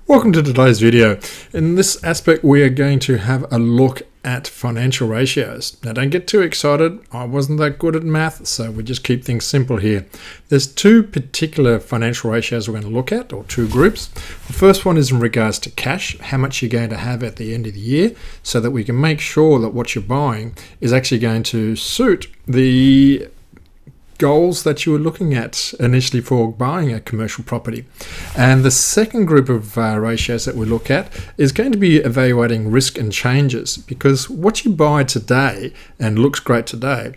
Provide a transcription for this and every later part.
Welcome to today's video. In this aspect, we are going to have a look at financial ratios. Now, don't get too excited. I wasn't that good at math, so we just keep things simple here. There's two particular financial ratios we're going to look at, or two groups. The first one is in regards to cash, how much you're going to have at the end of the year, so that we can make sure that what you're buying is actually going to suit the goals that you were looking at initially for buying a commercial property. And the second group of ratios that we look at is going to be evaluating risk and changes, because what you buy today and looks great today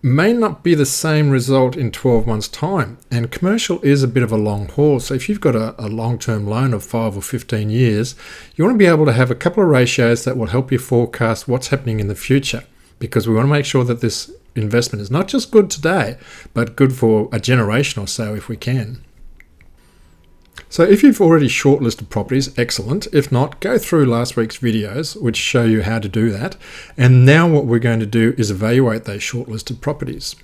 may not be the same result in 12 months time. And commercial is a bit of a long haul. So if you've got a long-term loan of 5 or 15 years, you want to be able to have a couple of ratios that will help you forecast what's happening in the future, because we want to make sure that this investment is not just good today, but good for a generation or so if we can. So if you've already shortlisted properties, excellent. If not, go through last week's videos, which show you how to do that. And now what we're going to do is evaluate those shortlisted properties.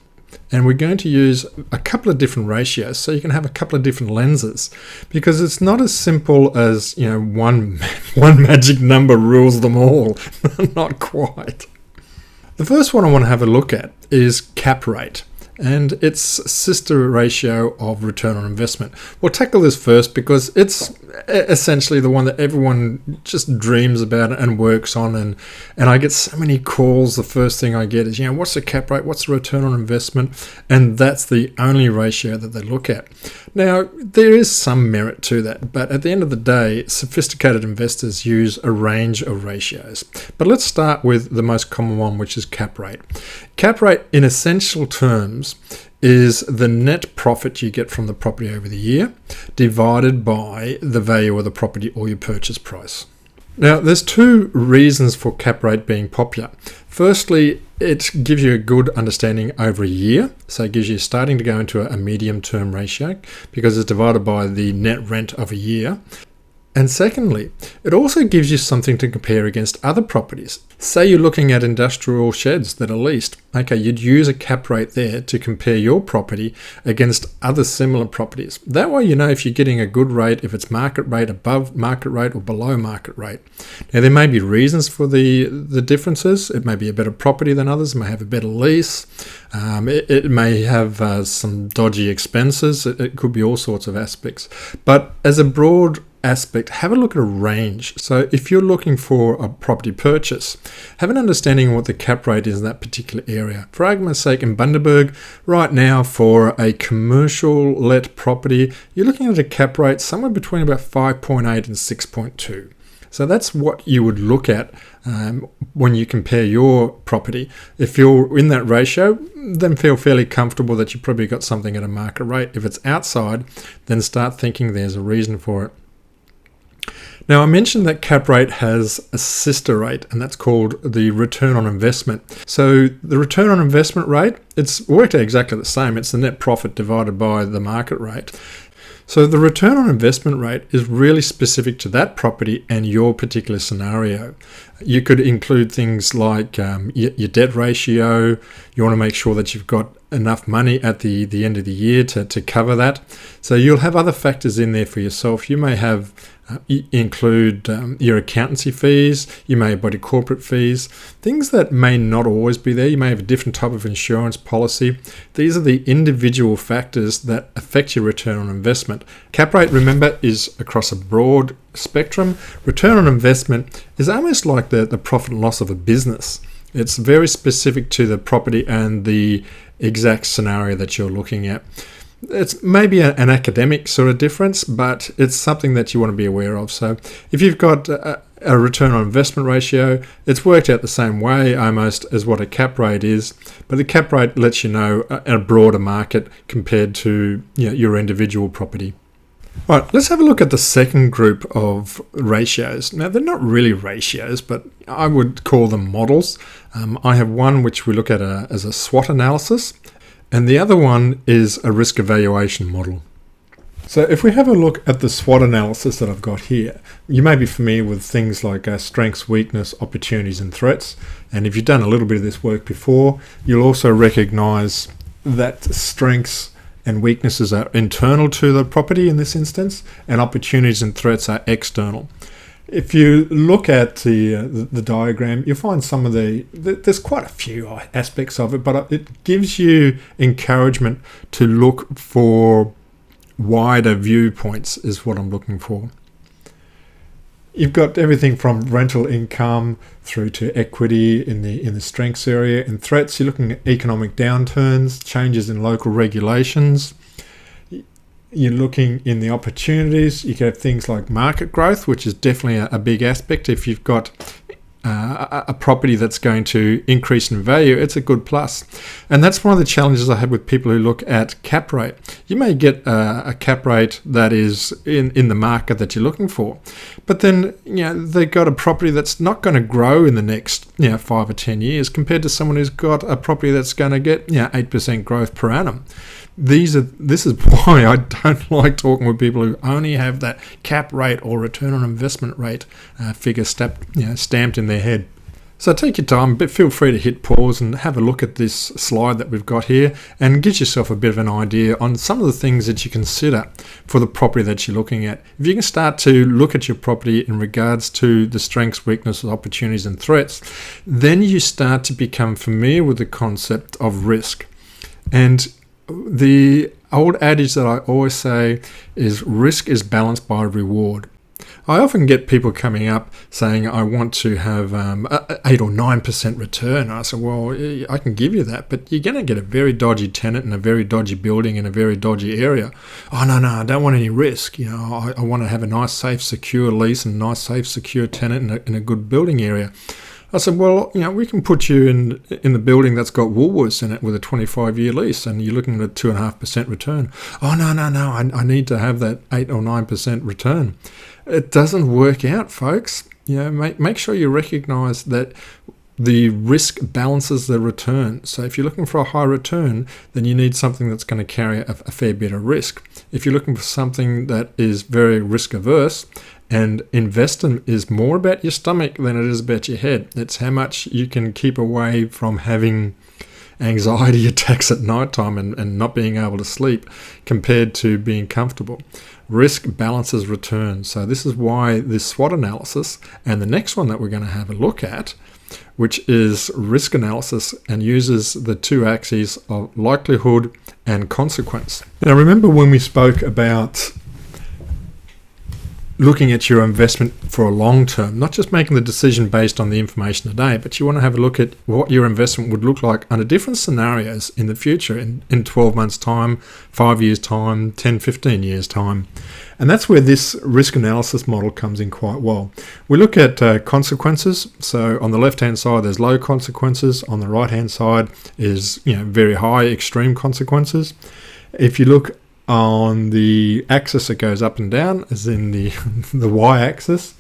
And we're going to use a couple of different ratios, so you can have a couple of different lenses, because it's not as simple as, one magic number rules them all. Not quite. The first one I want to have a look at is cap rate and its sister ratio of return on investment. We'll tackle this first because it's essentially the one that everyone just dreams about and works on, and I get so many calls. The first thing I get is, what's the cap rate, what's the return on investment, and that's the only ratio that they look at. Now, there is some merit to that, but at the end of the day, sophisticated investors use a range of ratios. But let's start with the most common one, which is cap rate. Cap rate, in essential terms, is the net profit you get from the property over the year divided by the value of the property or your purchase price. Now, there's two reasons for cap rate being popular. Firstly, it gives you a good understanding over a year. So it gives you starting to go into a medium-term ratio because it's divided by the net rent of a year. And secondly, it also gives you something to compare against other properties. Say you're looking at industrial sheds that are leased. Okay, you'd use a cap rate there to compare your property against other similar properties. That way you know if you're getting a good rate, if it's market rate, above market rate, or below market rate. Now, there may be reasons for the differences. It may be a better property than others. It may have a better lease. It may have some dodgy expenses. It could be all sorts of aspects. But as a broad aspect, have a look at a range. So if you're looking for a property purchase, have an understanding of what the cap rate is in that particular area. For argument's sake, in Bundaberg, right now for a commercial let property, you're looking at a cap rate somewhere between about 5.8 and 6.2. So that's what you would look at when you compare your property. If you're in that ratio, then feel fairly comfortable that you probably got something at a market rate. If it's outside, then start thinking there's a reason for it. Now, I mentioned that cap rate has a sister rate, and that's called the return on investment. So the return on investment rate, it's worked out exactly the same. It's the net profit divided by the market rate. So the return on investment rate is really specific to that property and your particular scenario. You could include things like your debt ratio. You want to make sure that you've got enough money at the end of the year to cover that. So you'll have other factors in there for yourself. You may have include your accountancy fees, you may have body corporate fees, things that may not always be there. You may have a different type of insurance policy. These are the individual factors that affect your return on investment. Cap rate, remember, is across a broad spectrum. Return on investment is almost like the profit and loss of a business. It's very specific to the property and the exact scenario that you're looking at. It's maybe an academic sort of difference, but it's something that you want to be aware of. So if you've got a return on investment ratio, it's worked out the same way almost as what a cap rate is, but the cap rate lets you know a broader market compared to your individual property. All right, let's have a look at the second group of ratios. Now, they're not really ratios, but I would call them models. I have one which we look at as a SWOT analysis, and the other one is a risk evaluation model. So if we have a look at the SWOT analysis that I've got here, you may be familiar with things like strengths, weakness, opportunities, and threats. And if you've done a little bit of this work before, you'll also recognize that strengths and weaknesses are internal to the property in this instance, and opportunities and threats are external. If you look at the diagram, you'll find some of there's quite a few aspects of it, but it gives you encouragement to look for wider viewpoints is what I'm looking for. You've got everything from rental income through to equity in the strengths area. And threats, you're looking at economic downturns, changes in local regulations. You're looking in the opportunities. You can have things like market growth, which is definitely a big aspect. If you've got a property that's going to increase in value, it's a good plus. And that's one of the challenges I have with people who look at cap rate. You may get a cap rate that is in the market that you're looking for, but then they've got a property that's not going to grow in the next 5 or 10 years compared to someone who's got a property that's going to get 8% growth per annum. This is why I don't like talking with people who only have that cap rate or return on investment rate figure stamped in their head. So take your time, but feel free to hit pause and have a look at this slide that we've got here and get yourself a bit of an idea on some of the things that you consider for the property that you're looking at. If you can start to look at your property in regards to the strengths, weaknesses, opportunities and threats, then you start to become familiar with the concept of risk. And the old adage that I always say is risk is balanced by reward. I often get people coming up saying, I want to have 8 or 9% return. I say, well, I can give you that, but you're going to get a very dodgy tenant in a very dodgy building in a very dodgy area. Oh, no, I don't want any risk. I want to have a nice, safe, secure lease and a nice, safe, secure tenant in a good building area. I said, well, we can put you in the building that's got Woolworths in it with a 25-year lease, and you're looking at a 2.5% return. Oh, no, I need to have that 8 or 9% return. It doesn't work out, folks. Make sure you recognise that the risk balances the return. So if you're looking for a high return, then you need something that's going to carry a fair bit of risk. If you're looking for something that is very risk averse, and investing is more about your stomach than it is about your head. It's how much you can keep away from having anxiety attacks at night time and not being able to sleep compared to being comfortable. Risk balances return. So this is why this SWOT analysis and the next one that we're going to have a look at, which is risk analysis and uses the two axes of likelihood and consequence. Now remember when we spoke about looking at your investment for a long term, not just making the decision based on the information today, but you want to have a look at what your investment would look like under different scenarios in the future, in 12 months time, 5 years time, 10, 15 years time. And that's where this risk analysis model comes in quite well. We look at consequences. So on the left-hand side, there's low consequences. On the right-hand side is very high extreme consequences. If you look on the axis that goes up and down, as in the y-axis,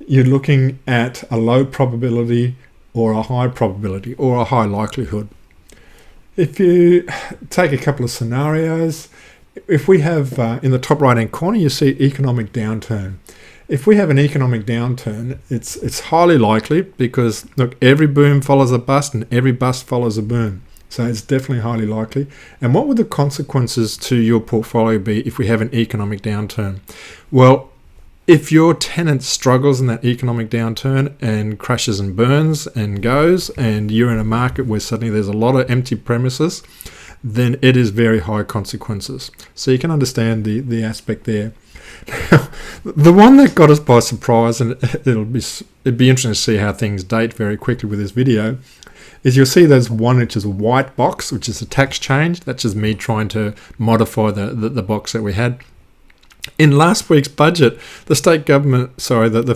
you're looking at a low probability or a high probability or a high likelihood. If you take a couple of scenarios, if we have in the top right-hand corner, you see economic downturn. If we have an economic downturn, it's highly likely because, look, every boom follows a bust and every bust follows a boom. So it's definitely highly likely. And what would the consequences to your portfolio be if we have an economic downturn? Well, if your tenant struggles in that economic downturn and crashes and burns and goes, and you're in a market where suddenly there's a lot of empty premises, then it is very high consequences. So you can understand the aspect there. The one that got us by surprise, and it'd be interesting to see how things date very quickly with this video, is you'll see there's one which is a white box, which is a tax change. That's just me trying to modify the box that we had. In last week's budget, the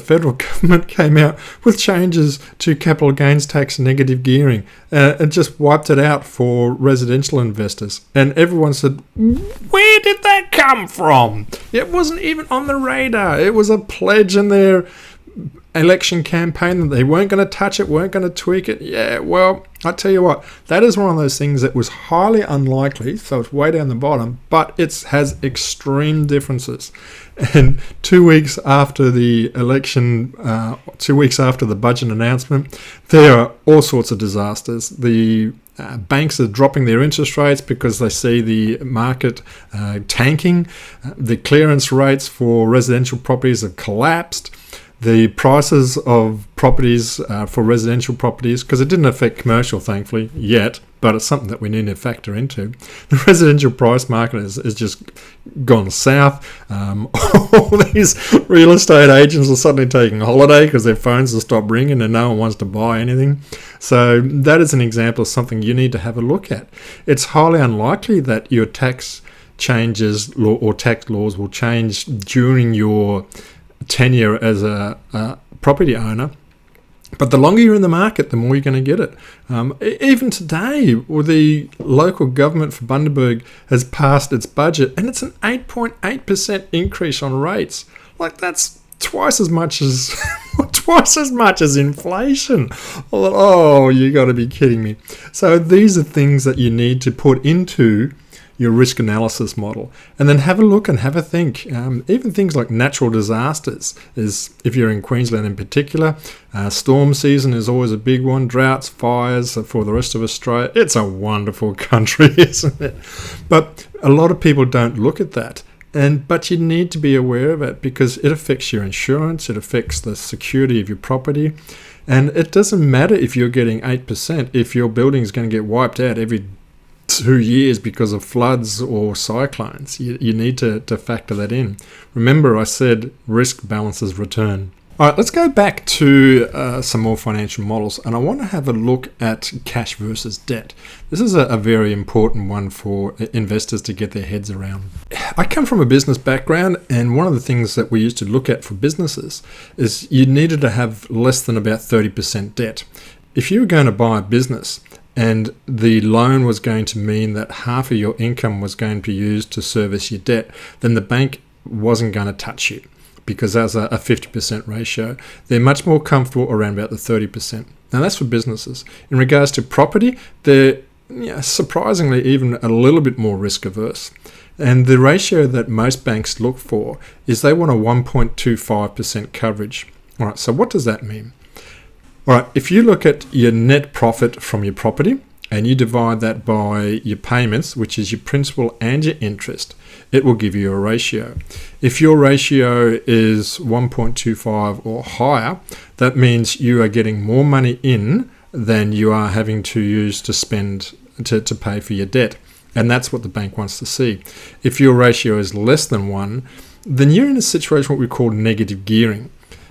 federal government came out with changes to capital gains tax negative gearing. It just wiped it out for residential investors. And everyone said, where did that come from? It wasn't even on the radar. It was a pledge in there election campaign that they weren't going to touch it, weren't going to tweak it. Yeah, well, I tell you what, that is one of those things that was highly unlikely, so it's way down the bottom, but it has extreme differences. And 2 weeks after the election, 2 weeks after the budget announcement, there are all sorts of disasters. The banks are dropping their interest rates because they see the market tanking. The clearance rates for residential properties have collapsed. The prices of properties for residential properties, because it didn't affect commercial, thankfully, yet, but it's something that we need to factor into. The residential price market is just gone south. All these real estate agents are suddenly taking a holiday because their phones have stopped ringing and no one wants to buy anything. So that is an example of something you need to have a look at. It's highly unlikely that your tax changes or tax laws will change during your tenure as a property owner, but the longer you're in the market, the more you're going to get it. Even today, the local government for Bundaberg has passed its budget, and it's an 8.8% increase on rates. Like, that's twice as much as inflation. Oh, you got to be kidding me! So these are things that you need to put into your risk analysis model, and then have a look and have a think. Even things like natural disasters, is if you're in Queensland in particular, storm season is always a big one. Droughts, fires for the rest of Australia. It's a wonderful country, isn't it? But a lot of people don't look at that. But you need to be aware of it because it affects your insurance, it affects the security of your property, and it doesn't matter if you're getting 8% if your building is going to get wiped out every 2 years because of floods or cyclones. You need to factor that in. Remember, I said risk balances return. All right, let's go back to some more financial models, and I want to have a look at cash versus debt. This is a very important one for investors to get their heads around. I come from a business background, and one of the things that we used to look at for businesses is you needed to have less than about 30% debt. If you were going to buy a business, and the loan was going to mean that half of your income was going to be used to service your debt, then the bank wasn't going to touch you because that's a 50% ratio. They're much more comfortable around about the 30%. Now that's for businesses. In regards to property, they're surprisingly even a little bit more risk averse. And the ratio that most banks look for is they want a 1.25% coverage. All right, so what does that mean? All right, if you look at your net profit from your property and you divide that by your payments, which is your principal and your interest, it will give you a ratio. If your ratio is 1.25 or higher, that means you are getting more money in than you are having to use to spend to pay for your debt. And that's what the bank wants to see. If your ratio is less than 1, then you're in a situation what we call negative gearing.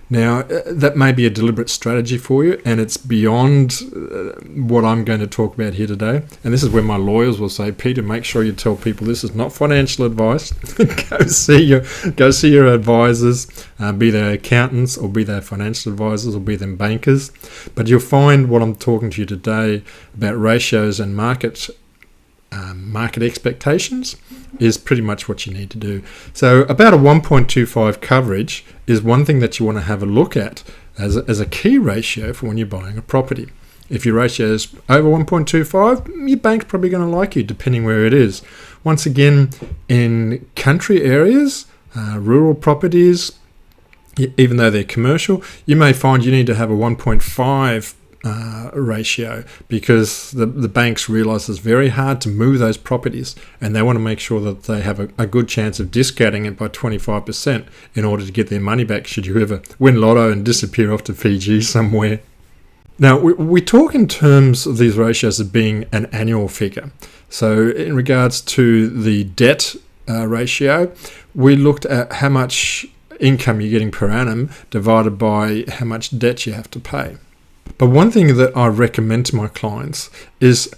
Now, that may be a deliberate strategy for you, and it's beyond what I'm going to talk about here today. And this is where my lawyers will say, Peter, make sure you tell people this is not financial advice. Go see your advisors, be they accountants or be they financial advisors or be them bankers. But you'll find what I'm talking to you today about ratios and market expectations is pretty much what you need to do. So about a 1.25 coverage is one thing that you want to have a look at as a key ratio for when you're buying a property. If your ratio is over 1.25, your bank's probably going to like you depending where it is. Once again, in country areas, rural properties, even though they're commercial, you may find you need to have a 1.5 ratio because the banks realize it's very hard to move those properties and they want to make sure that they have a good chance of discounting it by 25% in order to get their money back should you ever win lotto and disappear off to Fiji somewhere. Now, we talk in terms of these ratios as being an annual figure. So in regards to the debt ratio, we looked at how much income you're getting per annum divided by how much debt you have to pay. But one thing that I recommend to my clients is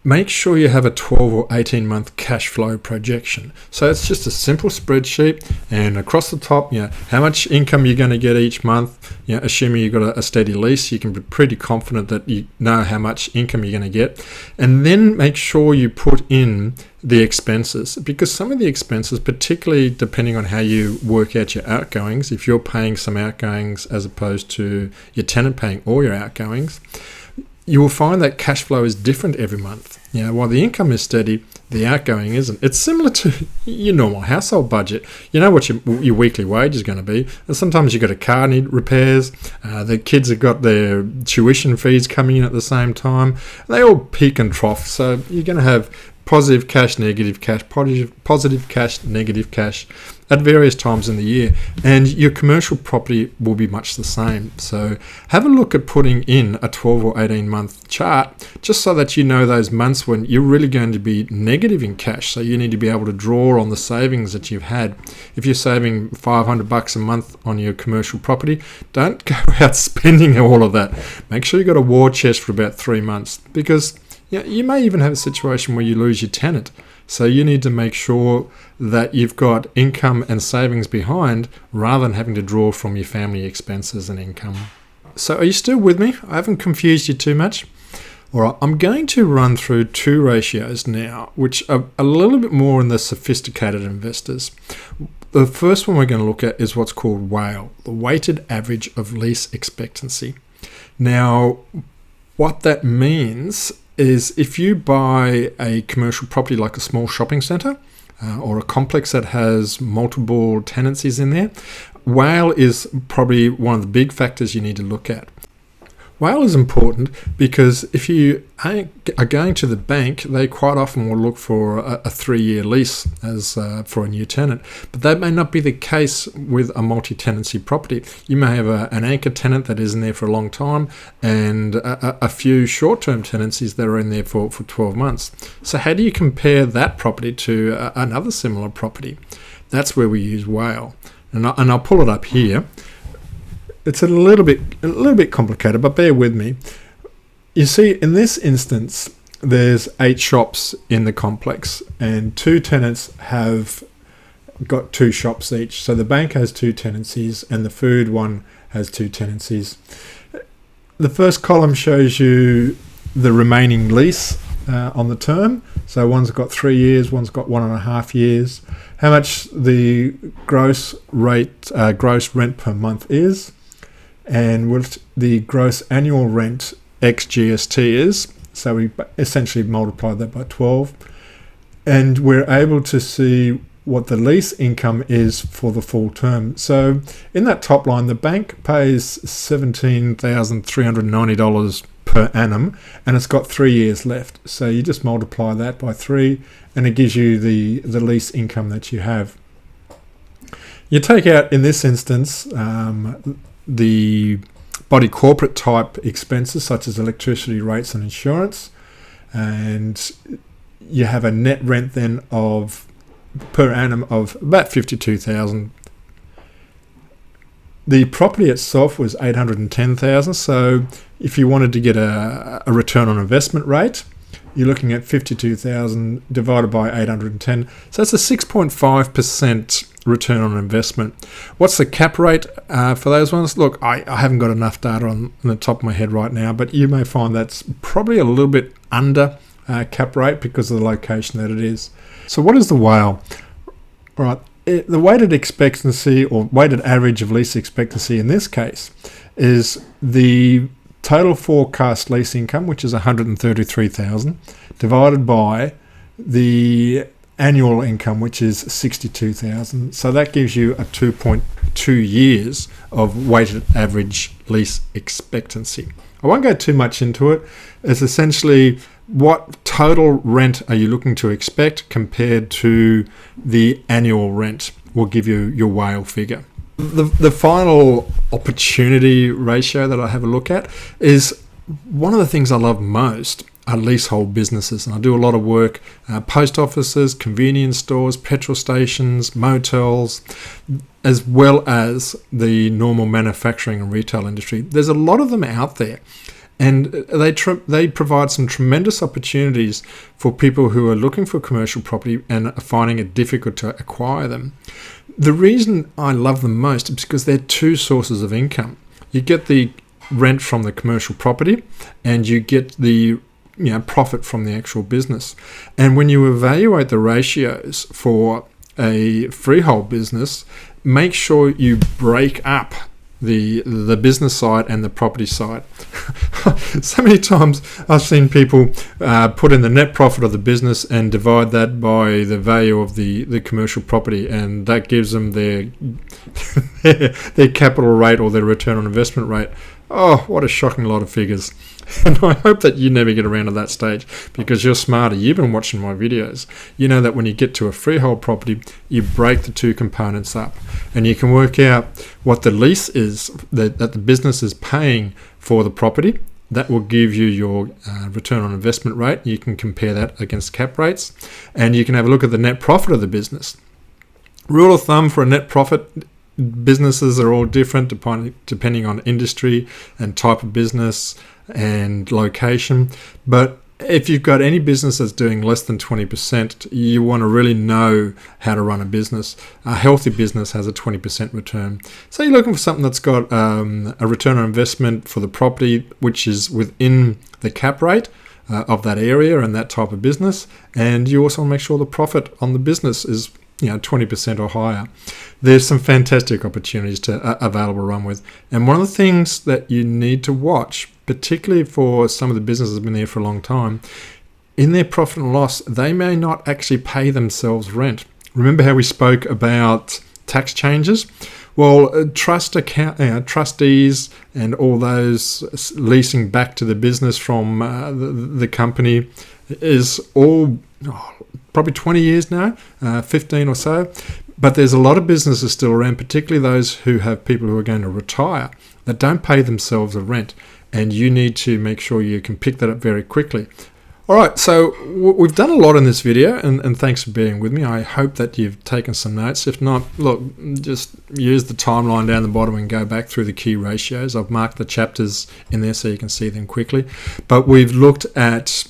make sure you have a 12 or 18 month cash flow projection. So it's just a simple spreadsheet, and across the top, how much income you're going to get each month. Assuming you've got a steady lease, you can be pretty confident that you know how much income you're going to get. And then make sure you put in the expenses, because some of the expenses, particularly depending on how you work out your outgoings, if you're paying some outgoings as opposed to your tenant paying all your outgoings, you will find that cash flow is different every month. While the income is steady, the outgoing isn't. It's similar to your normal household budget. You know what your weekly wage is going to be. And sometimes you've got a car need repairs. The kids have got their tuition fees coming in at the same time. They all peak and trough. So you're going to have positive cash, negative cash, positive cash, negative cash at various times in the year. And your commercial property will be much the same. So have a look at putting in a 12 or 18 month chart, just so that you know those months when you're really going to be negative in cash. So you need to be able to draw on the savings that you've had. If you're saving $500 a month on your commercial property, don't go out spending all of that. Make sure you've got a war chest for about 3 months, because you may even have a situation where you lose your tenant. So you need to make sure that you've got income and savings behind, rather than having to draw from your family expenses and income. So are you still with me? I haven't confused you too much. All right, I'm going to run through 2 ratios now, which are a little bit more in the sophisticated investors. The first one we're going to look at is what's called WALE, the weighted average of lease expectancy. Now, what that means is if you buy a commercial property like a small shopping centre or a complex that has multiple tenancies in there, WALE is probably one of the big factors you need to look at. WALE is important because if you are going to the bank, they quite often will look for a 3-year lease as for a new tenant, but that may not be the case with a multi-tenancy property. You may have an anchor tenant that is in there for a long time, and a few short-term tenancies that are in there for 12 months. So how do you compare that property to another similar property? That's where we use WALE, and I'll pull it up here. It's a little bit complicated, but bear with me. You see, in this instance, there's 8 shops in the complex, and 2 tenants have got 2 shops each. So the bank has 2 tenancies, and the food one has 2 tenancies. The first column shows you the remaining lease on the term. So one's got 3 years, one's got 1.5 years. How much the gross rent per month is, and what the gross annual rent ex GST is. So we essentially multiply that by 12, and we're able to see what the lease income is for the full term. So in that top line, the bank pays $17,390 per annum, and it's got 3 years left. So you just multiply that by 3, and it gives you the lease income that you have. You take out, in this instance, the body corporate type expenses such as electricity rates and insurance, and you have a net rent then of per annum of about $52,000. The property itself was $810,000. So if you wanted to get a return on investment rate, you're looking at $52,000 divided by 810. So that's a 6.5% return on investment. What's the cap rate for those ones? Look, I haven't got enough data on the top of my head right now, but you may find that's probably a little bit under cap rate because of the location that it is. So what is the WALE? Right, the weighted expectancy or weighted average of lease expectancy in this case is the total forecast lease income, which is $133,000, divided by the annual income, which is $62,000. So that gives you a 2.2 years of weighted average lease expectancy. I won't go too much into it. It's essentially what total rent are you looking to expect compared to the annual rent will give you your WALE figure. The final opportunity ratio that I have a look at is one of the things I love most are leasehold businesses. And I do a lot of work, post offices, convenience stores, petrol stations, motels, as well as the normal manufacturing and retail industry. There's a lot of them out there. And they provide some tremendous opportunities for people who are looking for commercial property and are finding it difficult to acquire them. The reason I love them most is because they're two sources of income. You get the rent from the commercial property, and you get the profit from the actual business. And when you evaluate the ratios for a freehold business, make sure you break up the business side and the property side. So many times I've seen people put in the net profit of the business and divide that by the value of the commercial property, and that gives them their their capital rate or their return on investment rate. Oh, what a shocking lot of figures. And I hope that you never get around to that stage, because you're smarter. You've been watching my videos. You know that when you get to a freehold property, you break the two components up, and you can work out what the lease is that the business is paying for the property. That will give you your return on investment rate. You can compare that against cap rates, and you can have a look at the net profit of the business. Rule of thumb for a net profit: businesses are all different depending on industry and type of business and location. But if you've got any business that's doing less than 20%, you want to really know how to run a business. A healthy business has a 20% return. So you're looking for something that's got a return on investment for the property which is within the cap rate of that area and that type of business. And you also want to make sure the profit on the business is 20% or higher. There's some fantastic opportunities available to run with. And one of the things that you need to watch, particularly for some of the businesses that have been there for a long time, in their profit and loss, they may not actually pay themselves rent. Remember how we spoke about tax changes? Well, trustees and all those leasing back to the business from the company is all probably 20 years now, 15 or so. But there's a lot of businesses still around, particularly those who have people who are going to retire, that don't pay themselves a rent. And you need to make sure you can pick that up very quickly. All right, so we've done a lot in this video, and thanks for being with me. I hope that you've taken some notes. If not, look, just use the timeline down the bottom and go back through the key ratios. I've marked the chapters in there so you can see them quickly. But we've looked at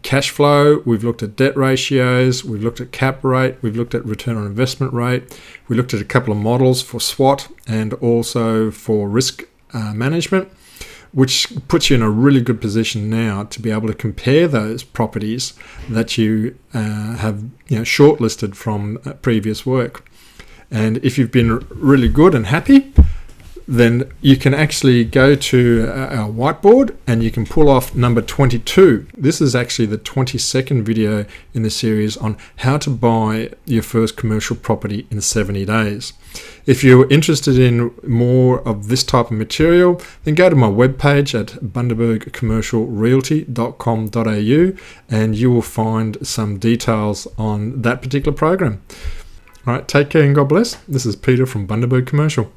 cash flow, we've looked at debt ratios, we've looked at cap rate, we've looked at return on investment rate, we looked at a couple of models for SWOT and also for risk management, which puts you in a really good position now to be able to compare those properties that you have shortlisted from previous work. And if you've been really good and happy, then you can actually go to our whiteboard and you can pull off number 22. This is actually the 22nd video in the series on how to buy your first commercial property in 70 days. If you're interested in more of this type of material, then go to my webpage at bundabergcommercialrealty.com.au and you will find some details on that particular program. All right, take care and God bless. This is Peter from Bundaberg Commercial.